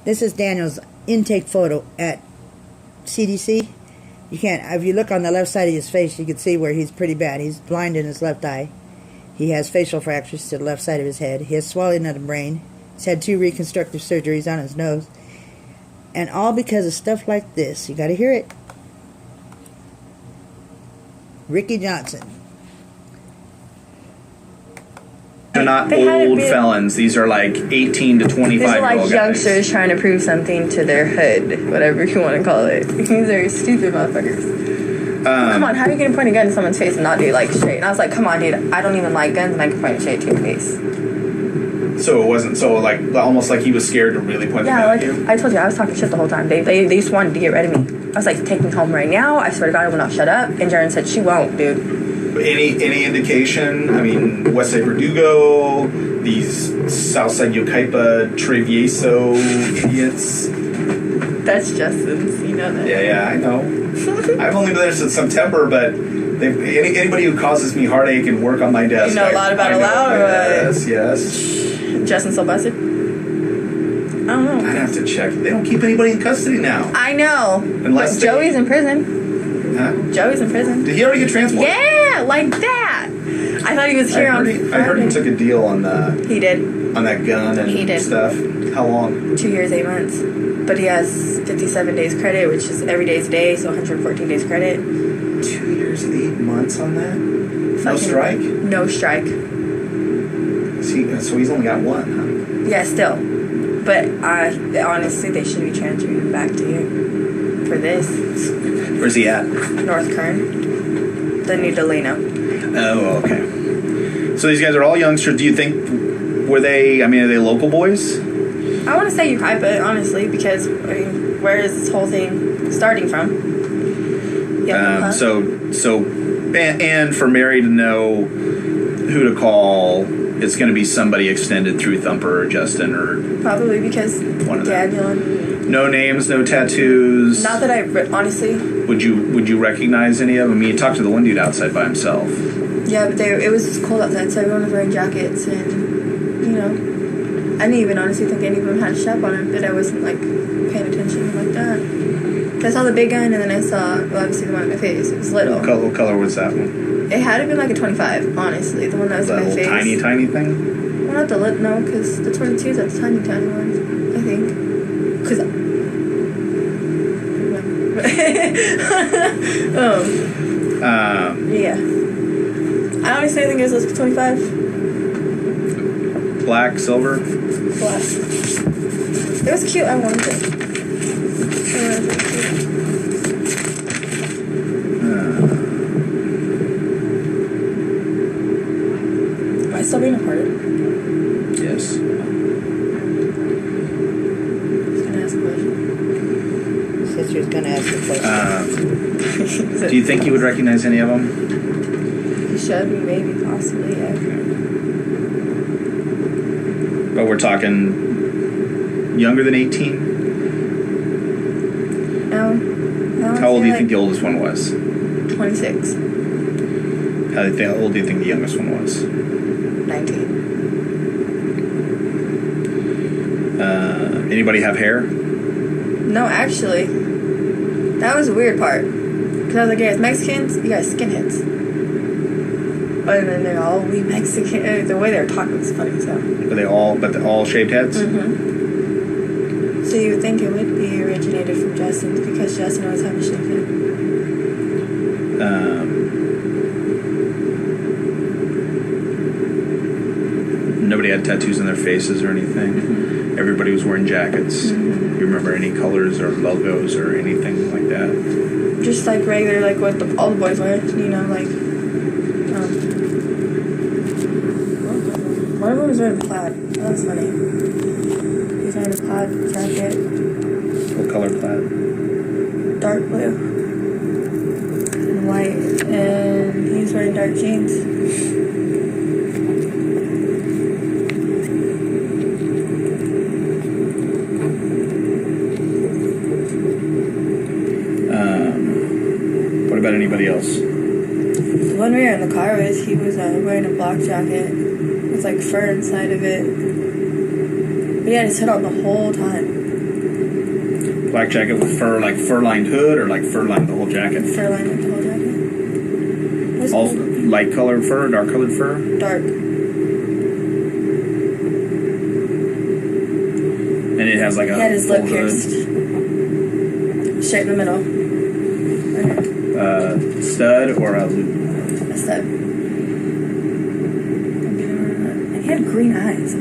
This is Daniel's intake photo at CDC. You can't, if you look on the left side of his face, you can see where he's pretty bad. He's blind in his left eye. He has facial fractures to the left side of his head. He has swelling of the brain. He's had 2 reconstructive surgeries on his nose. And all because of stuff like this. You gotta hear it. Rikki Johnson. They're not old felons. These are like 18 to 25-year-old These are like guys. youngsters trying to prove something to their hood, whatever you want to call it. These are stupid motherfuckers. Come on, how are you going to point a gun in someone's face and not do it like straight? And I was like, come on, dude, I don't even like guns and I can point it straight to your face. So it wasn't like almost like he was scared to really point the gun at you? I told you, I was talking shit the whole time. They just wanted to get rid of me. I was like, take me home right now. I swear to God, I will not shut up. And Jaron said, she won't, dude. Any indication? I mean, Westside Verdugo, these Southside Yokaipa Travieso idiots. That's Justin's, you know that. Yeah, I know. I've only been there since September, but anybody who causes me heartache and work on my desk. You know a lot about it loud, or what? Yes. Justin's still busted? I don't know. I'd have to check. They don't keep anybody in custody now. I know. Unless Joey's in prison. Huh? Joey's in prison. Did he already get transported? Yeah, like that. I thought he was here on Friday. I heard he took a deal on the... He did. On that gun and stuff. How long? 2 years, 8 months. But he has 57 days credit, which is every day's a day, so 114 days credit. 2 years, 8 months on that? No strike? No strike. So he's only got 1, huh? Yeah, still. But honestly, they should be transferring him back to here for this. Where's he at? North Kern. The New Delano. Oh, okay. So these guys are all youngsters. Do you think, are they local boys? I want to say Ukaipa, honestly, because, where is this whole thing starting from? Yeah. And for Mary to know who to call, it's going to be somebody extended through Thumper or Justin or... Probably because Daniel and... No names, no tattoos. Not that I honestly... Would you recognize any of them? I mean, you talked to the one dude outside by himself. Yeah, but it was cold outside, so everyone was wearing jackets and, I didn't even honestly think any of them had a strap on them, but I wasn't, paying attention like that. I saw the big gun, and then I saw, obviously the one in my face. It was little. What color was that one? It had to be a 25, honestly. The one that was in my face. That little tiny thing? Well, not the no, because the 22s are the tiny ones, I think. Because... Yeah. I honestly think it was 25. Black, silver? Black. It was cute. I wanted it. Am I still being recorded? Yes. I was going to ask a question. Sister's going to ask a question. Do you think you would recognize any of them? You should, maybe, possibly, yeah. But we're talking younger than 18? How old do you think the oldest one was? 26. How old do you think the youngest one was? 19. Anybody have hair? No, actually. That was the weird part. Because I was like, yeah, it's Mexicans, you guys skinheads. And then they're all, we Mexican. The way they're talking is funny, so. But they all shaved heads? Mm-hmm. So you would think it would be originated from Justin, because Justin always had a shaved head. Nobody had tattoos on their faces or anything. Mm-hmm. Everybody was wearing jackets. Mm-hmm. Do you remember any colors or logos or anything like that? Just regular, what all the boys wear, one of them was wearing plaid. That was funny. He's wearing a plaid jacket. What color plaid? Dark blue. And white. And he's wearing dark jeans. What about anybody else? The one we were in the car with, he was wearing a black jacket with fur inside of it. But he had his hood on the whole time. Black jacket with fur, like fur-lined hood, or like fur-lined the whole jacket? Fur-lined with the whole jacket. What's All cool? light colored fur, dark colored fur? Dark. And it has like a He had his lip full hood. pierced. Straight in the middle. Okay. Stud or a loop? A stud. And he had green eyes.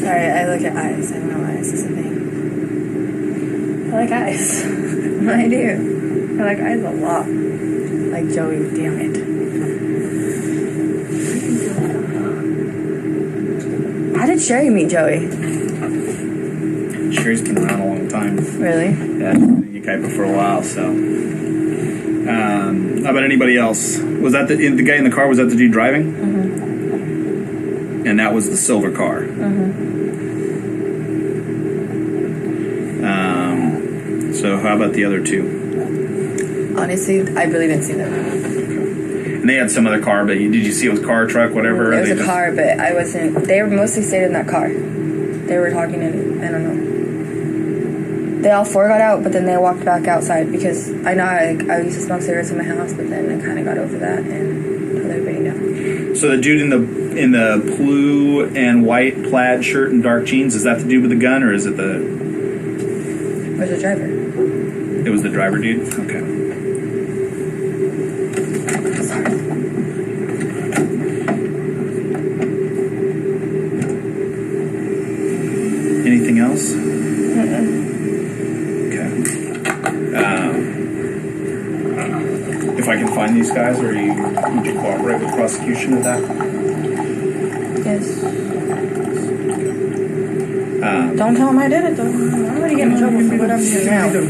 Sorry, I look at eyes. I don't know eyes is a thing. I like eyes. I do. I like eyes a lot. Like Joey, damn it. How did Sherry meet Joey? Sherry's been around a long time. Really? Yeah, you kite for a while, so. How about anybody else? Was that the guy in the car? Was that the dude driving? Mm-hmm. And that was the silver car. Mm-hmm. So how about the other two? Honestly, I really didn't see them. And they had some other car, but did you see it was car, truck, whatever? It was a car, but I wasn't. They were mostly stayed in that car. They were talking, and I don't know. They all four got out, but then they walked back outside because I know I used to smoke cigarettes in my house, but then I kind of got over that and told everybody no. So the dude in the blue and white plaid shirt and dark jeans, is that the dude with the gun, or is it the? Where's the driver? It was the driver dude. Okay. Anything else? Okay. If I can find these guys, would you cooperate with prosecution of that? Yes. Don't tell him I did it, though. I'm going to get in trouble for what I'm doing now. The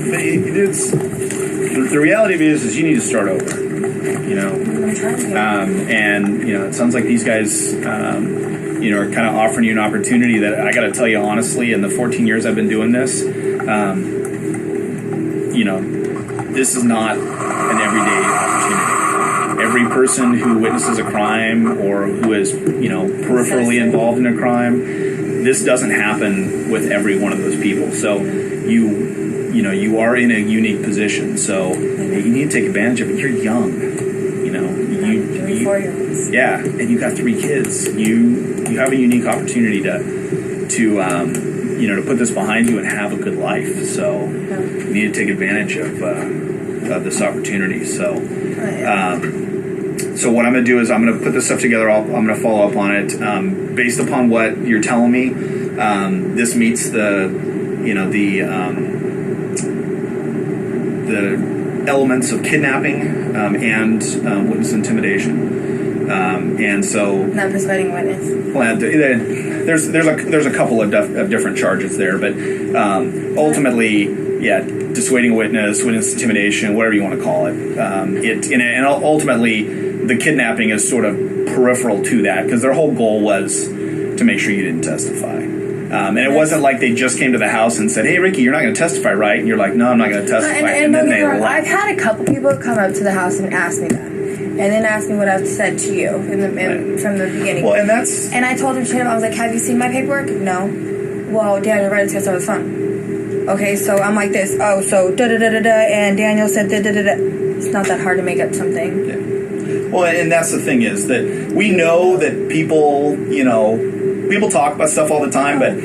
reality of it is you need to start over. You know? I'm trying to. And, you know, it sounds like these guys, you know, are kind of offering you an opportunity that I got to tell you honestly, in the 14 years I've been doing this, you know, this is not an everyday opportunity. Every person who witnesses a crime or who is, you know, peripherally involved in a crime, this doesn't happen with every one of those people. So you know, you are in a unique position. So you need to take advantage of it. You're young, you know. 4 years. Yeah, and you got 3 kids. You have a unique opportunity to you know, to put this behind you and have a good life. So you need to take advantage of this opportunity. So. So what I'm going to do is I'm going to put this stuff together. I'm going to follow up on it based upon what you're telling me. This meets the, you know, the elements of kidnapping and witness intimidation. And so Not persuading witness. well, there's a couple of different charges there, but ultimately, yeah, dissuading a witness intimidation, whatever you want to call it. And ultimately, the kidnapping is sort of peripheral to that because their whole goal was to make sure you didn't testify. And it wasn't like they just came to the house and said, "Hey, Rikki, you're not going to testify, right?" And you're like, "No, I'm not going to testify." And then they wrong, left. I've had a couple people come up to the house and ask me that, and then ask me what I've said to you from the beginning. Well, and that's... And I told him straight up, I was like, "Have you seen my paperwork?" "No." "Well, Daniel read it to us over the phone." "Okay, so I'm like this. Oh, so da-da-da-da-da, and Daniel said da-da-da-da." It's not that hard to make up something. Yeah. Well, and that's the thing is that we know that people, you know, people talk about stuff all the time, but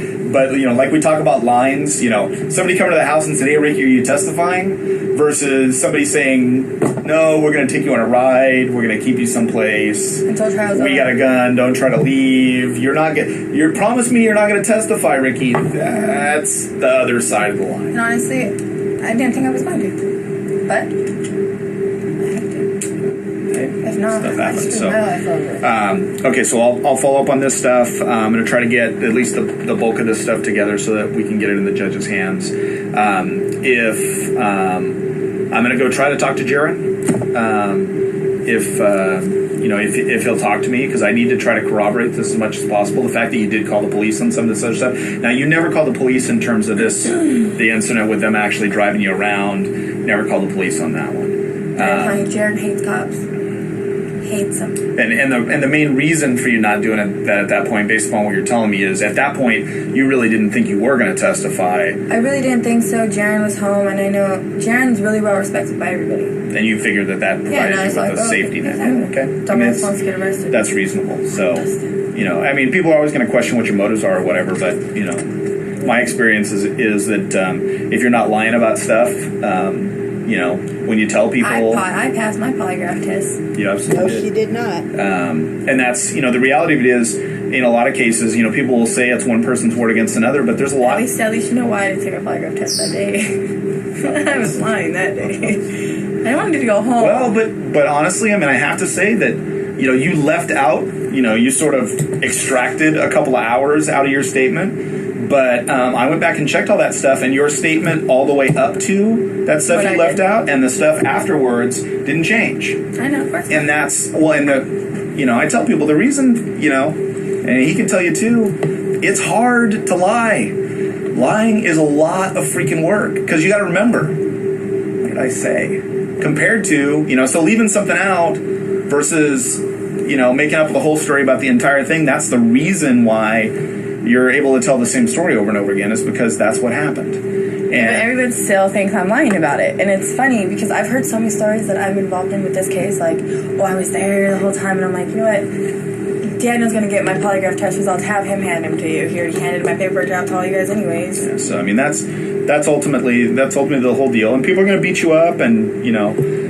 you know, like we talk about lines, you know, somebody coming to the house and said, "Hey, Rikki, are you testifying?" versus somebody saying, "No, we're going to take you on a ride. We're going to keep you someplace. Until trial's over. We got a gun. Don't try to leave. You're not going. You promise me you're not going to testify, Rikki." That's the other side of the line. And honestly, I didn't think I was going to, but if not, Stuff I happens, screwed so. my life over. Okay, so I'll follow up on this stuff. I'm going to try to get at least the bulk of this stuff together so that we can get it in the judge's hands. I'm going to go try to talk to Jaron. You know, if he'll talk to me, because I need to try to corroborate this as much as possible. The fact that you did call the police on some of this other stuff. Now, you never called the police in terms of the incident with them actually driving you around. Never called the police on that one. Jaron hates cops. hates him. And the main reason for you not doing it at that point, based upon what you're telling me, is at that point you really didn't think you were going to testify. I really didn't think so. Jaron was home, and I know Jaron's really well respected by everybody. And you figured that provided you with a safety net. Okay. Dumbass wants to get arrested. That's reasonable. So, I mean, people are always going to question what your motives are or whatever, but, my experience is that if you're not lying about stuff, when you tell people... I passed my polygraph test. You absolutely No, she did not. And that's, the reality of it is, in a lot of cases, people will say it's one person's word against another, but there's a lot... At least you know why I didn't take a polygraph test that day. I was lying that day. I wanted to go home. Well, but honestly, I mean, I have to say that, you left out, you sort of extracted a couple of hours out of your statement. But I went back and checked all that stuff, and your statement all the way up to that stuff you left out, and the stuff afterwards didn't change. I know, of course. And that's, I tell people the reason, and he can tell you too, it's hard to lie. Lying is a lot of freaking work, because you got to remember, what did I say? Compared to, so leaving something out versus, making up the whole story about the entire thing, that's the reason why you're able to tell the same story over and over again, is because that's what happened. And but everyone still thinks I'm lying about it. And it's funny because I've heard so many stories that I'm involved in with this case, like, I was there the whole time, and I'm like, you know what? Daniel's going to get my polygraph test results, have him hand them to you. He already handed my paperwork out to all you guys anyways. Yeah, so, I mean, that's ultimately the whole deal. And people are going to beat you up, and,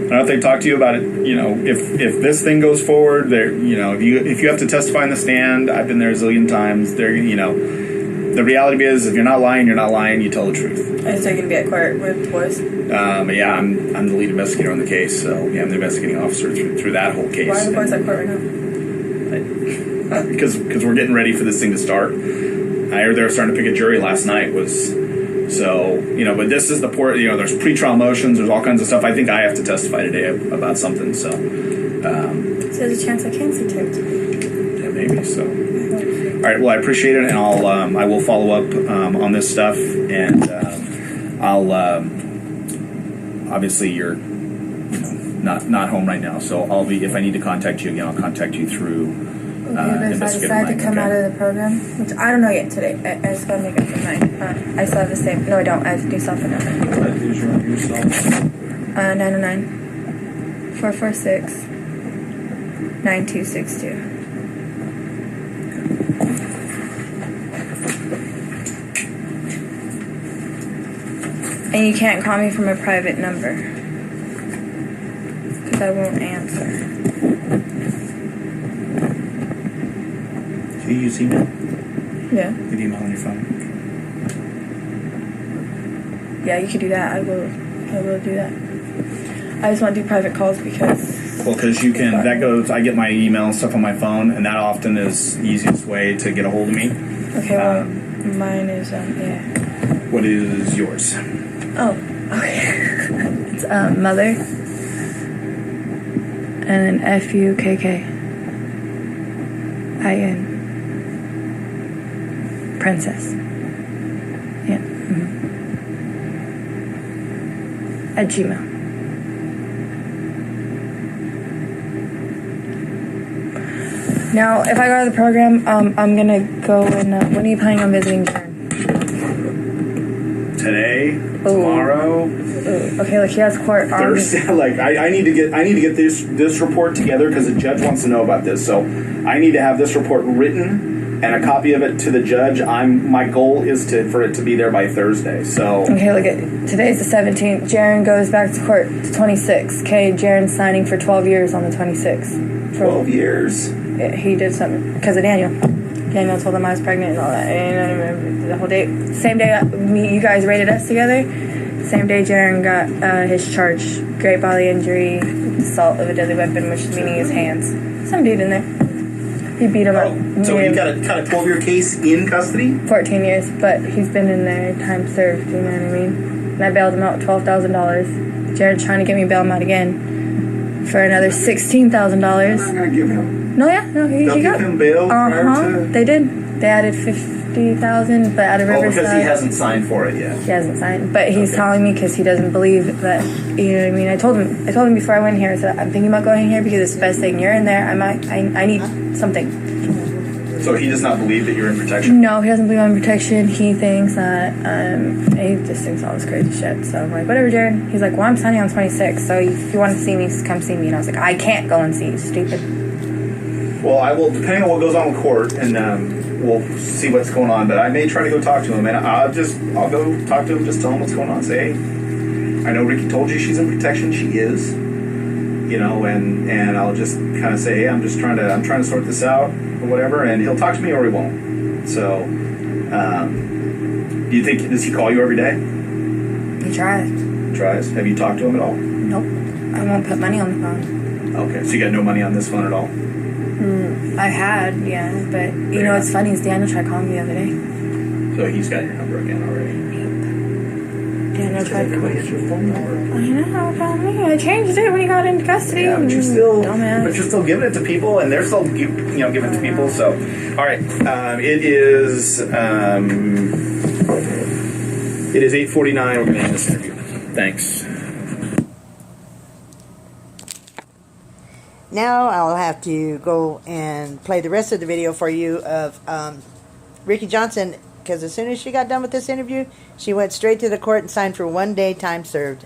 I don't know if they talk to you about it, if this thing goes forward, if you have to testify in the stand, I've been there a zillion times, the reality is, if you're not lying, you tell the truth. And so you're going to be at court with the boys? Yeah, I'm the lead investigator on the case, so yeah, I'm the investigating officer through that whole case. Why are the boys at court right now? Because we're getting ready for this thing to start. I heard they were starting to pick a jury last night. But this is the port. There's pretrial motions. There's all kinds of stuff. I think I have to testify today about something. So there's a chance I can see taped. Yeah, maybe so. All right. Well, I appreciate it, and I will follow up on this stuff, and I'll obviously you're not home right now, so I'll be, if I need to contact you again, I'll contact you through. If I decide to come out of the program, which I don't know yet today, I just gotta make up my mind. I still have the same. No, I don't. I have to do something else. Who's your cell phone? 909 446 9262. And you can't call me from a private number because I won't answer. Do you use email? Yeah. You have email on your phone? Yeah, you could do that. I will do that. I just want to do private calls because... Well, because you can... That goes... I get my email and stuff on my phone, and that often is the easiest way to get a hold of me. Okay, well, mine is... yeah. What is yours? Oh, okay. It's mother. And then FUKKIN. Princess. Yeah. Mm-hmm. At Gmail. Now, if I go to the program, I'm gonna go and when are you planning on visiting Jaron? Today, tomorrow. Okay, like he has court Thursday. Like I need to get this report together because the judge wants to know about this. So I need to have this report written and a copy of it to the judge. My goal is for it to be there by Thursday. So okay, look at today's the 17th. Jaron goes back to court the 26th. Okay, Jaron's signing for 12 years on the 26th. 12 years. Yeah, he did something because of Daniel. Daniel told him I was pregnant and all that. And the whole day, same day you guys rated us together. Same day Jaron got his charge, great bodily injury, assault of a deadly weapon, which is meaning his hands. Some dude in there. He beat him up. So you got a 12-year case in custody? 14 years, but he's been in there, time served, you know what I mean? And I bailed him out $12,000. Jared's trying to get me to bail him out again for another $16,000. I'm not going to give him. No, he give got him bail prior to... They did. They added $50,000, but out of Riverside. because he hasn't signed for it yet. He hasn't signed, but he's Okay. telling me because he doesn't believe that. You know what I mean? I told him before I went here. I said I'm thinking about going here because it's the best thing. You're in there. I need something. So he does not believe that you're in protection? No, he doesn't believe I'm in protection. He thinks that he just thinks all this crazy shit. So I'm like, whatever, Jaron. He's like, well, I'm signing on 26, so if you want to see me, come see me. And I was like, I can't go and see you, stupid. Well, I will, depending on what goes on with court, and we'll see what's going on. But I may try to go talk to him, and I'll go talk to him, just tell him what's going on. Say, hey, I know Rikki told you she's in protection. She is, you know, and I'll just kind of say, hey, I'm trying to sort this out or whatever, and he'll talk to me or he won't. So, do you think, does he call you every day? He tries. Tries. Have you talked to him at all? Nope. I won't put money on the phone. Okay, so you got no money on this phone at all? I had, yeah, but you know what's funny is Daniel tried calling me the other day. So he's got your number again already. Daniel tried calling Everybody has your phone number. I know, probably. I changed it when he got into custody. Yeah, but you're still Dumbass. giving it to people, and they're still giving it to people. So, all right, it is 8:49. We're going to end this interview. Thanks. Now I'll have to go and play the rest of the video for you of Rikki Johnson, because as soon as she got done with this interview, she went straight to the court and signed for 1 day time served.